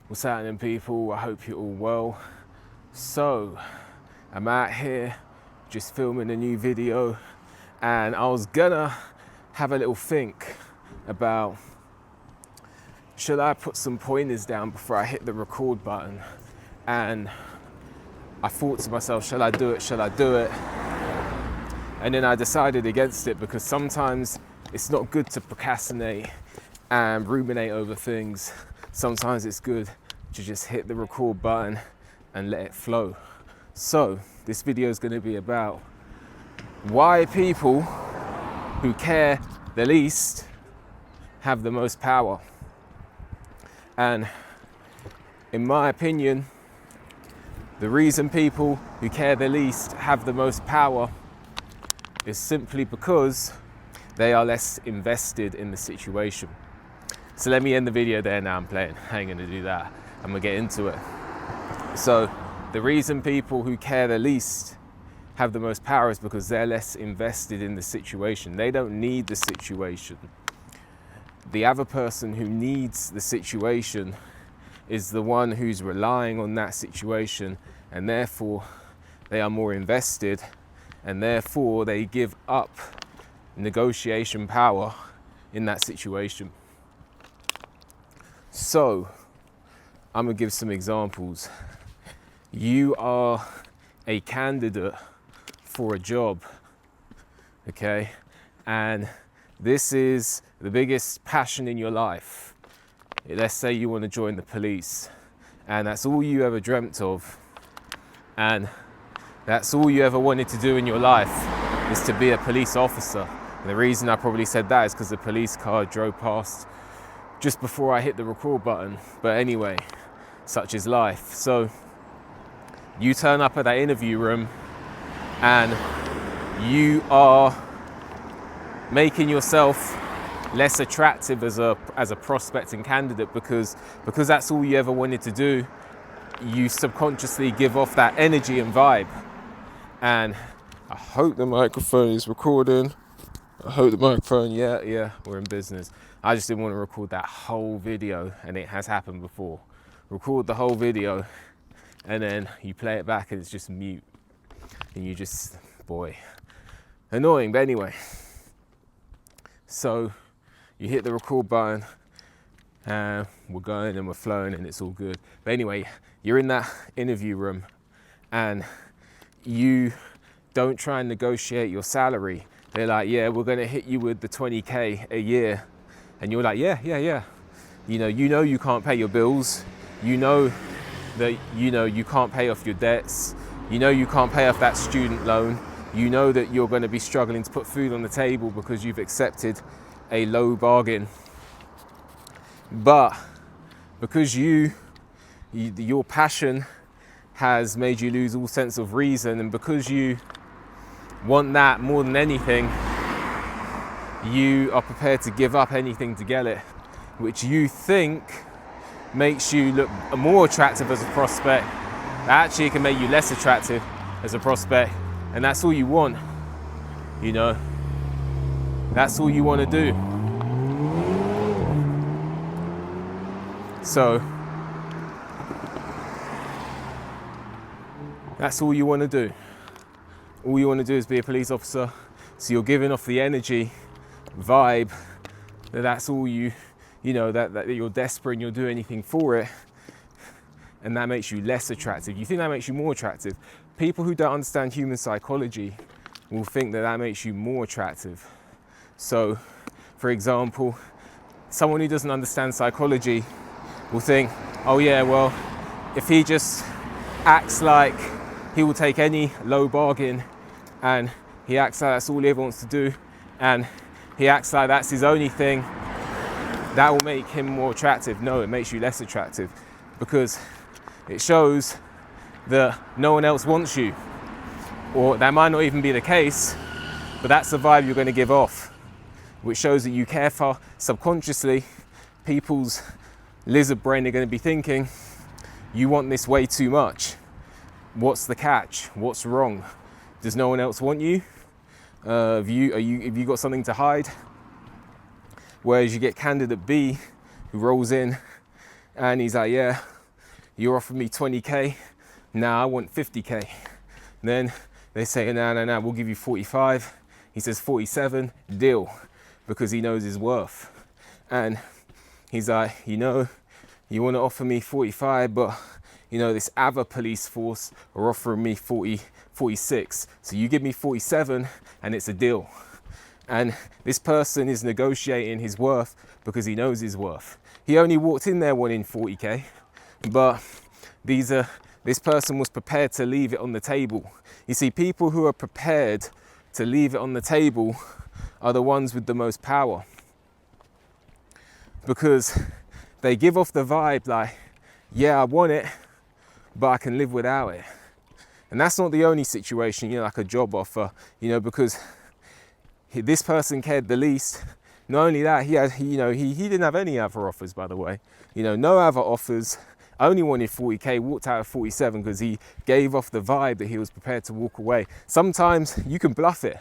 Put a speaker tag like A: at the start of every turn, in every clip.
A: What's happening, people? I hope you're all well. So, I'm out here just filming a new video, and I was gonna have a little think about, should I put some pointers down before I hit the record button? And I thought to myself, shall I do it? Shall I do it? And then I decided against it, because sometimes it's not good to procrastinate and ruminate over things. Sometimes it's good to just hit the record button and let it flow. So this video is going to be about why people who care the least have the most power. And in my opinion, the reason people who care the least have the most power is simply because they are less invested in the situation. So let me end the video there. Now I ain't gonna do that. I'm gonna get into it. So the reason people who care the least have the most power is because they're less invested in the situation. They don't need the situation. The other person who needs the situation is the one who's relying on that situation, and therefore they are more invested, and therefore they give up negotiation power in that situation. So I'm gonna give some examples. You are a candidate for a job, okay? And this is the biggest passion in your life. Let's say you want to join the police, and that's all you ever dreamt of, and that's all you ever wanted to do in your life, is to be a police officer. And the reason I probably said that is because the police car drove past just before I hit the record button. But anyway, such is life. So you turn up at that interview room and you are making yourself less attractive as a prospecting candidate, because that's all you ever wanted to do. You subconsciously give off that energy and vibe. And I hope the microphone is recording. Yeah, we're in business. I just didn't want to record that whole video, and it has happened before. Record the whole video and then you play it back and it's just mute. And you just, boy, annoying. But anyway, so you hit the record button and we're going and we're flowing and it's all good. But anyway, you're in that interview room and you don't try and negotiate your salary. They're like, yeah, we're gonna hit you with the 20K a year. And you're like, yeah. You know you can't pay your bills. You know that you can't pay off your debts. You know you can't pay off that student loan. You know that you're gonna be struggling to put food on the table because you've accepted a low bargain. But because your passion has made you lose all sense of reason, and because you want that more than anything, you are prepared to give up anything to get it, which you think makes you look more attractive as a prospect. Actually, it can make you less attractive as a prospect, and that's all you want. That's all you want to do. So that's all you want to do. All you want to do is be a police officer. So you're giving off the energy, vibe, that's all that you're desperate and you'll do anything for it. And that makes you less attractive. You think that makes you more attractive. People who don't understand human psychology will think that makes you more attractive. So, for example, someone who doesn't understand psychology will think, oh yeah, well, if he just acts like he will take any low bargain, and he acts like that's all he ever wants to do, and he acts like that's his only thing, that will make him more attractive. No, it makes you less attractive, because it shows that no one else wants you. Or that might not even be the case, but that's the vibe you're going to give off, which shows that you care for. Subconsciously, people's lizard brain are going to be thinking, you want this way too much. What's the catch? What's wrong? Does no one else want you? Have you got something to hide? Whereas you get candidate B who rolls in and he's like, yeah, you're offering me 20K, now I want 50K. Then they say, no, we'll give you 45. He says 47, deal, because he knows his worth. And he's like, you want to offer me 45, but this other police force are offering me 46. So you give me 47 and it's a deal. And this person is negotiating his worth because he knows his worth. He only walked in there wanting 40K, but this person was prepared to leave it on the table. You see, people who are prepared to leave it on the table are the ones with the most power, because they give off the vibe like, yeah, I want it, but I can live without it. And that's not the only situation, like a job offer, because this person cared the least. Not only that, he didn't have any other offers, by the way. No other offers. Only wanted 40K, walked out at 47 because he gave off the vibe that he was prepared to walk away. Sometimes you can bluff it.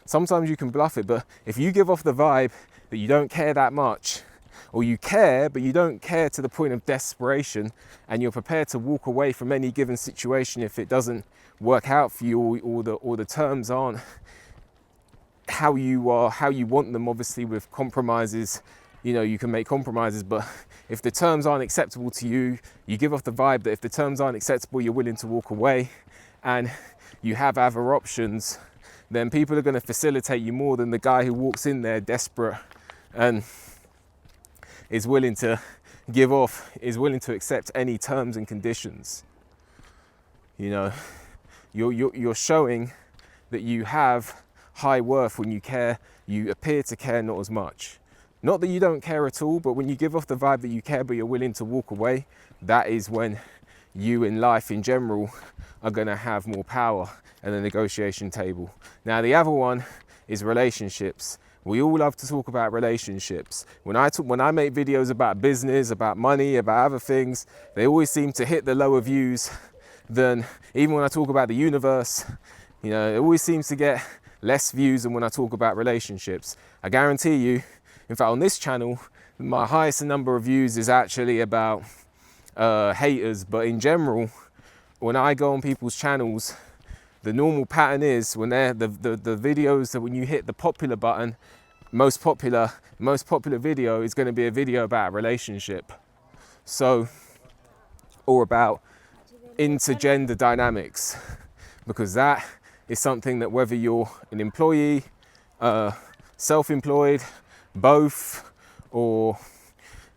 A: But if you give off the vibe that you don't care that much, or you care, but you don't care to the point of desperation, and you're prepared to walk away from any given situation if it doesn't work out for you, or the terms aren't how you want them. Obviously, with compromises, you can make compromises, but if the terms aren't acceptable to you, you give off the vibe that if the terms aren't acceptable, you're willing to walk away, and you have other options, then people are going to facilitate you more than the guy who walks in there desperate and is willing to accept any terms and conditions. You're showing that you have high worth when you care. You appear to care not as much. Not that you don't care at all, but when you give off the vibe that you care but you're willing to walk away, that is when you in life in general are going to have more power at the negotiation table. Now the other one is relationships. We all love to talk about relationships. When I make videos about business, about money, about other things, they always seem to hit the lower views than, even when I talk about the universe, it always seems to get less views than when I talk about relationships. I guarantee you, in fact, on this channel, my highest number of views is actually about haters. But in general, when I go on people's channels, the normal pattern is when they're the videos that when you hit the popular button, most popular video is going to be a video about a relationship. So, or about intergender dynamics, because that is something that whether you're an employee, self-employed, both, or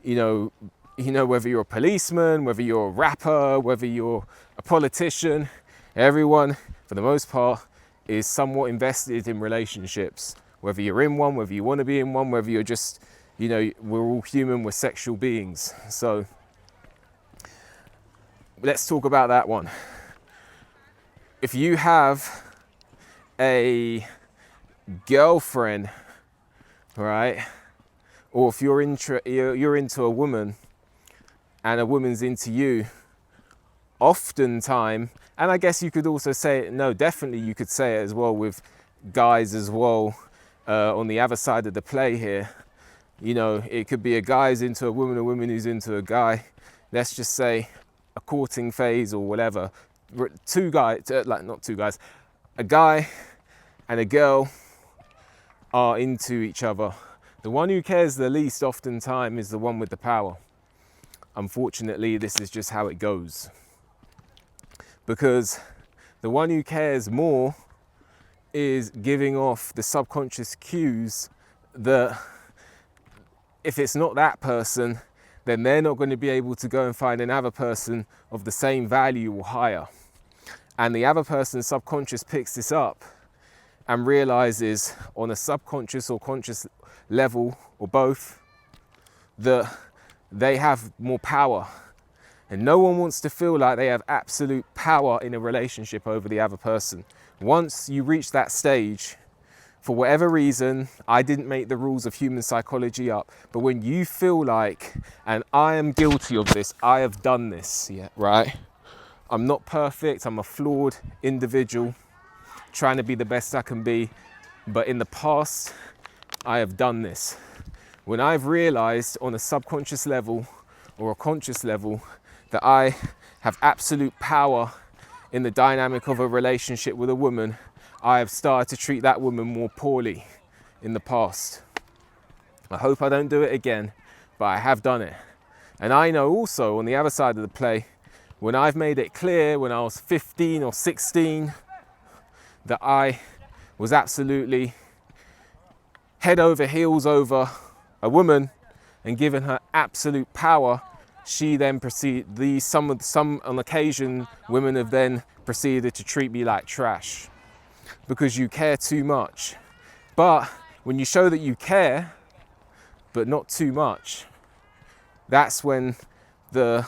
A: whether you're a policeman, whether you're a rapper, whether you're a politician, everyone for the most part is somewhat invested in relationships. Whether you're in one, whether you want to be in one, whether you're just, we're all human, we're sexual beings. So let's talk about that one. If you have a girlfriend, right, or if you're into a woman and a woman's into you, oftentimes, and I guess you could also say it, no, definitely you could say it as well with guys as well, on the other side of the play here. It could be a guy who's into a woman who's into a guy. Let's just say a courting phase or whatever. A guy and a girl are into each other. The one who cares the least oftentimes is the one with the power. Unfortunately, this is just how it goes. Because the one who cares more is giving off the subconscious cues that if it's not that person, then they're not going to be able to go and find another person of the same value or higher. And the other person's subconscious picks this up and realizes on a subconscious or conscious level, or both, that they have more power. And no one wants to feel like they have absolute power in a relationship over the other person. Once you reach that stage, for whatever reason, I didn't make the rules of human psychology up, but when you feel like, and I am guilty of this, I have done this, yeah, right? I'm not perfect, I'm a flawed individual, trying to be the best I can be, but in the past, I have done this. When I've realized on a subconscious level or a conscious level that I have absolute power in the dynamic of a relationship with a woman, I have started to treat that woman more poorly in the past. I hope I don't do it again, but I have done it. And I know also on the other side of the play, when I've made it clear when I was 15 or 16 that I was absolutely head over heels over a woman and given her absolute power, she then proceeded, some on occasion, women have then proceeded to treat me like trash because you care too much. But when you show that you care, but not too much, that's when the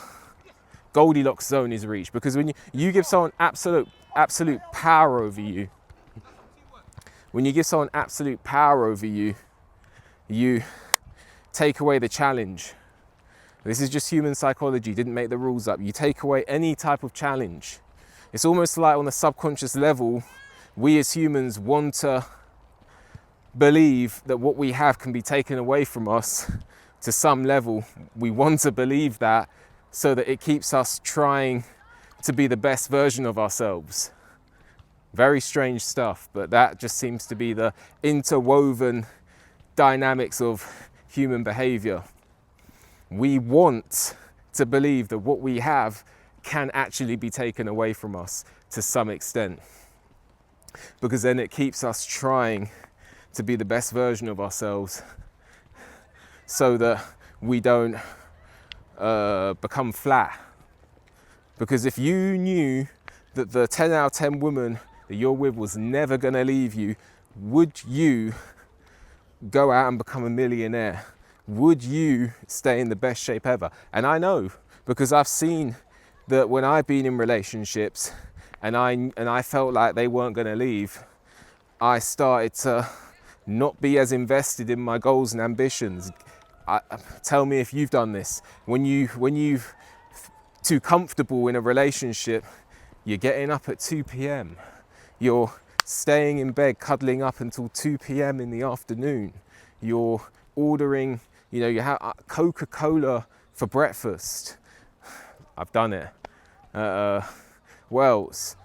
A: Goldilocks zone is reached. Because when you give someone absolute power over you, when you give someone absolute power over you, you take away the challenge. This is just human psychology, didn't make the rules up. You take away any type of challenge. It's almost like on a subconscious level, we as humans want to believe that what we have can be taken away from us to some level. We want to believe that so that it keeps us trying to be the best version of ourselves. Very strange stuff, but that just seems to be the interwoven dynamics of human behavior. We want to believe that what we have can actually be taken away from us to some extent, because then it keeps us trying to be the best version of ourselves so that we don't become flat. Because if you knew that the 10 out of 10 woman that you're with was never going to leave you, would you go out and become a millionaire? Would you stay in the best shape ever? And I know, because I've seen that when I've been in relationships and I felt like they weren't going to leave, I started to not be as invested in my goals and ambitions. Tell me if you've done this. When you've too comfortable in a relationship, you're getting up at 2 p.m. You're staying in bed, cuddling up until 2 p.m. in the afternoon. You're ordering, you have Coca-Cola for breakfast. I've done it. What else?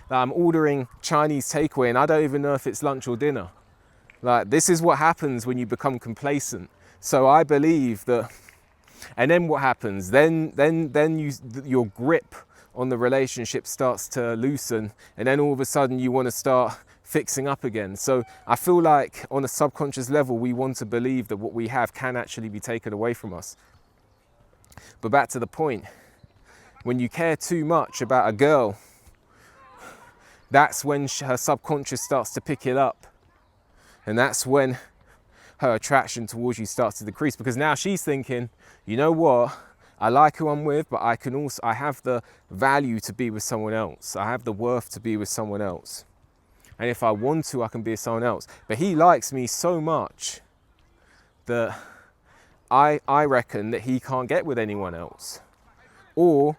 A: I'm ordering Chinese takeaway and I don't even know if it's lunch or dinner. This is what happens when you become complacent. So I believe that, and then what happens? Then your grip on the relationship starts to loosen, and then all of a sudden you want to start fixing up again. So I feel like on a subconscious level, we want to believe that what we have can actually be taken away from us. But back to the point, when you care too much about a girl, that's when her subconscious starts to pick it up. And that's when her attraction towards you starts to decrease, because now she's thinking, you know what? I like who I'm with, but I have the value to be with someone else. I have the worth to be with someone else. And if I want to, I can be with someone else. But he likes me so much that I reckon that he can't get with anyone else. Or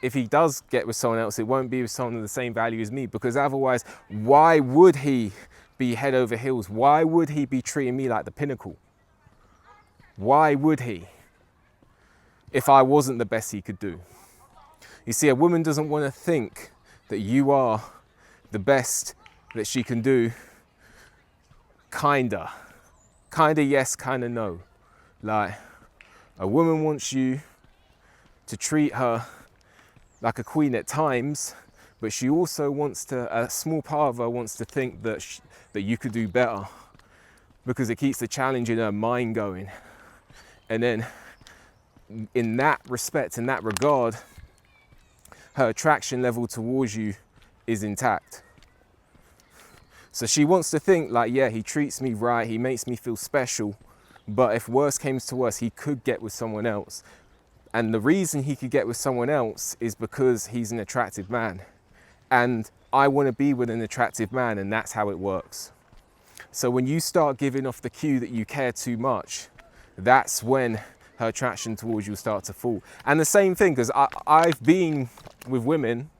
A: if he does get with someone else, it won't be with someone of the same value as me, because otherwise, why would he be head over heels? Why would he be treating me like the pinnacle? Why would he? If I wasn't the best he could do. You see, a woman doesn't want to think that you are the best that she can do. Kinda yes, kinda no. A woman wants you to treat her like a queen at times, but she also wants to, a small part of her wants to think that you could do better, because it keeps the challenge in her mind going. And then in that respect, in that regard, her attraction level towards you is intact. So she wants to think yeah, he treats me right, he makes me feel special, but if worse came to worse, he could get with someone else. And the reason he could get with someone else is because he's an attractive man. And I want to be with an attractive man, and that's how it works. So when you start giving off the cue that you care too much, that's when her attraction towards you will start to fall. And the same thing, because I've been with women,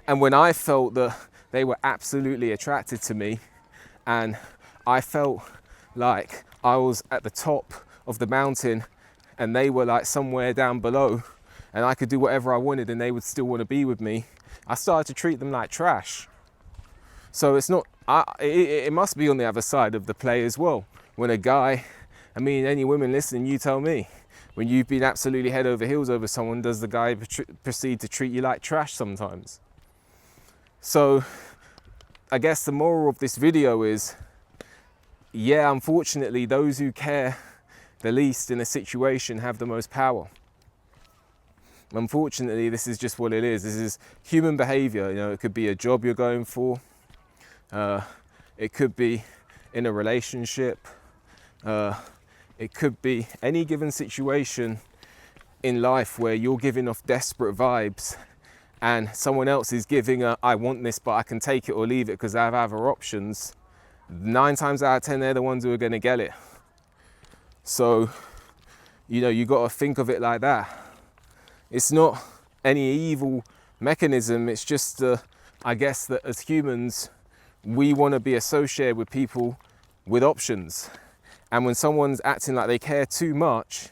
A: and when I felt that they were absolutely attracted to me, and I felt like I was at the top of the mountain and they were like somewhere down below and I could do whatever I wanted and they would still want to be with me, I started to treat them like trash. So it's not, it must be on the other side of the play as well. When a guy, I mean, any women listening, you tell me, when you've been absolutely head over heels over someone, does the guy proceed to treat you like trash sometimes? So I guess the moral of this video is, yeah, unfortunately, those who care the least in a situation have the most power. Unfortunately, this is just what it is. This is human behavior. You know, it could be a job you're going for. It could be in a relationship. It could be any given situation in life where you're giving off desperate vibes and someone else is giving a, I want this, but I can take it or leave it because I have other options. 9 times out of 10, they're the ones who are going to get it. So, you know, you got to think of it like that. It's not any evil mechanism. It's just, I guess that as humans, we want to be associated with people with options. And when someone's acting like they care too much,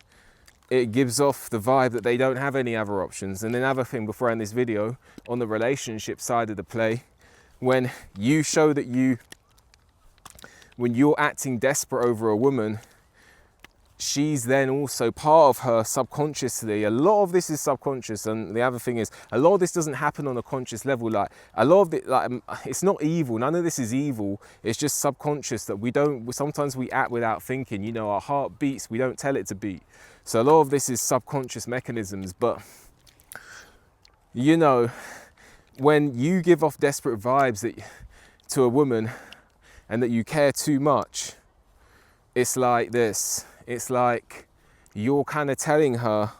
A: it gives off the vibe that they don't have any other options. And another thing before I end this video, on the relationship side of the play, when you show that when you're acting desperate over a woman, she's then also part of her subconsciously. A lot of this is subconscious, and the other thing is, a lot of this doesn't happen on a conscious level. Like a lot of it, like it's not evil. None of this is evil. It's just subconscious that we don't. Sometimes we act without thinking. You know, our heart beats. We don't tell it to beat. So a lot of this is subconscious mechanisms. But you know, when you give off desperate vibes to a woman, and that you care too much, it's like this. It's like you're kind of telling her,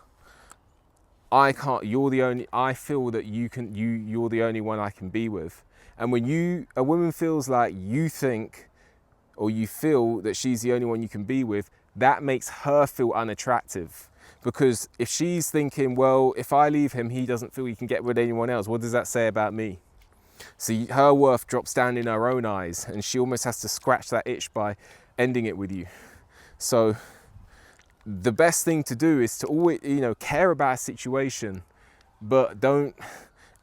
A: I can't, you're the only, I feel that you're the only one I can be with. And when a woman feels like you think, or you feel that she's the only one you can be with, that makes her feel unattractive. Because if she's thinking, well, if I leave him, he doesn't feel he can get with anyone else, what does that say about me? So her worth drops down in her own eyes, and she almost has to scratch that itch by ending it with you. So the best thing to do is to always, you know, care about a situation, but don't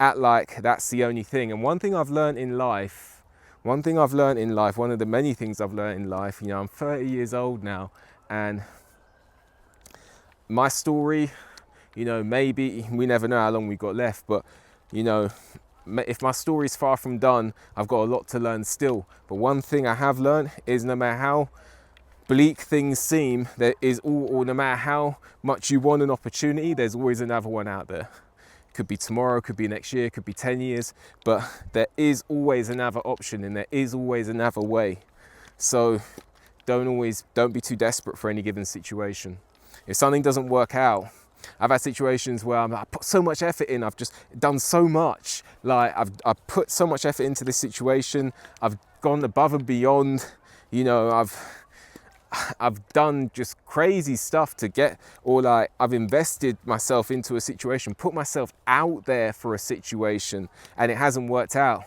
A: act like that's the only thing. And one thing I've learned in life, one of the many things I've learned in life, you know, I'm 30 years old now, and my story, you know, maybe, we never know how long we've got left, but, you know, if my story's far from done, I've got a lot to learn still. But one thing I have learned is no matter how bleak things seem, there is or no matter how much you want an opportunity, there's always another one out there. Could be tomorrow, could be next year, could be 10 years, but there is always another option and there is always another way. So don't be too desperate for any given situation. If something doesn't work out, I've had situations where I put so much effort in, I've just done so much, like I've put so much effort into this situation, I've gone above and beyond, you know, I've done just crazy stuff to get, or like I've invested myself into a situation, put myself out there for a situation, and it hasn't worked out.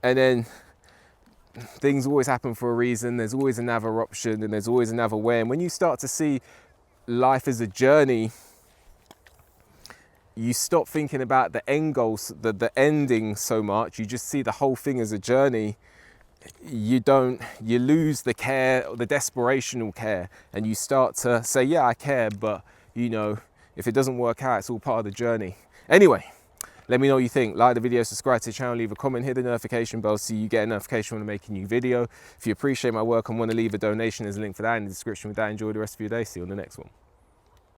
A: And then things always happen for a reason. There's always another option and there's always another way. And when you start to see life as a journey, you stop thinking about the end goals, the ending so much. You just see the whole thing as a journey. You lose the care, the desperational care, and you start to say, yeah, I care, but you know, if it doesn't work out, it's all part of the journey. Anyway, let me know what you think. Like the video, subscribe to the channel, leave a comment, hit the notification bell so you get a notification when I make a new video. If you appreciate my work and want to leave a donation, there's a link for that in the description. With that, enjoy the rest of your day. See you on the next one.